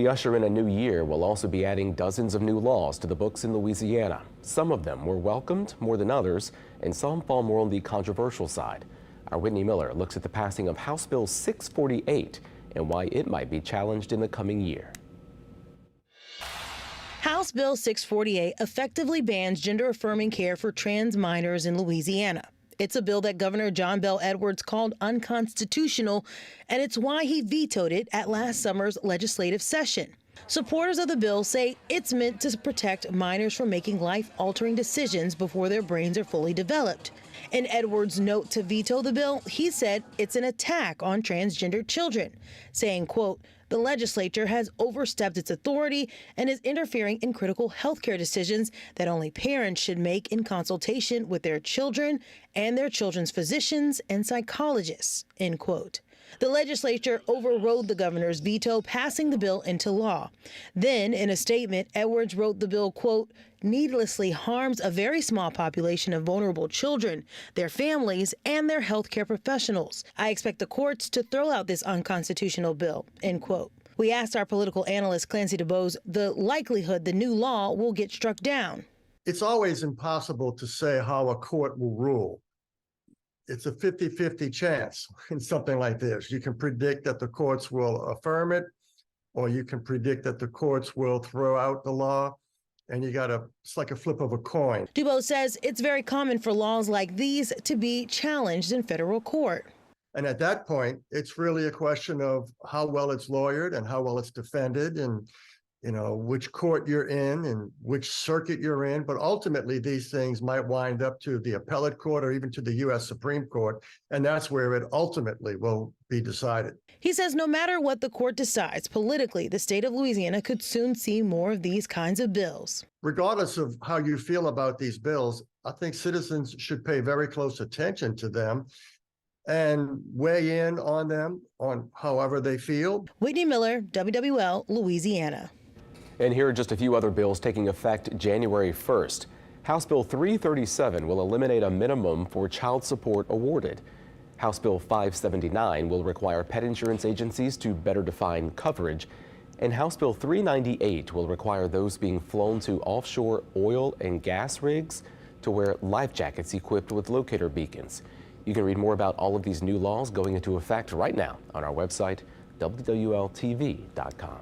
The usher in a new year will also be adding dozens of new laws to the books in Louisiana. Some of them were welcomed more than others, and some fall more on the controversial side. Our Whitney Miller looks at the passing of House Bill 648 and why it might be challenged in the coming year. House Bill 648 effectively bans gender-affirming care for trans minors in Louisiana. It's a bill that Governor John Bel Edwards called unconstitutional, and it's why he vetoed it at last summer's legislative session. Supporters of the bill say it's meant to protect minors from making life-altering decisions before their brains are fully developed. In Edwards' note to veto the bill, he said it's an attack on transgender children, saying, quote, "The legislature has overstepped its authority and is interfering in critical health care decisions that only parents should make in consultation with their children and their children's physicians and psychologists," end quote. The legislature overrode the governor's veto, passing the bill into law. Then, in a statement, Edwards wrote the bill, quote, "needlessly harms a very small population of vulnerable children, their families, and their health care professionals. I expect the courts to throw out this unconstitutional bill," end quote. We asked our political analyst Clancy DeBose the likelihood the new law will get struck down. It's always impossible to say how a court will rule. It's a 50-50 chance in something like this. You can predict that the courts will affirm it, or you can predict that the courts will throw out the law, and it's like a flip of a coin. DuBose says it's very common for laws like these to be challenged in federal court. And at that point, it's really a question of how well it's lawyered and how well it's defended, and which court you're in and which circuit you're in. But ultimately, these things might wind up to the appellate court or even to the U.S. Supreme Court, and that's where it ultimately will be decided. He says no matter what the court decides politically, the state of Louisiana could soon see more of these kinds of bills. Regardless of how you feel about these bills, I think citizens should pay very close attention to them and weigh in on them on however they feel. Whitney Miller, WWL, Louisiana. And here are just a few other bills taking effect January 1st. House Bill 337 will eliminate a minimum for child support awarded. House Bill 579 will require pet insurance agencies to better define coverage. And House Bill 398 will require those being flown to offshore oil and gas rigs to wear life jackets equipped with locator beacons. You can read more about all of these new laws going into effect right now on our website, WWLTV.com.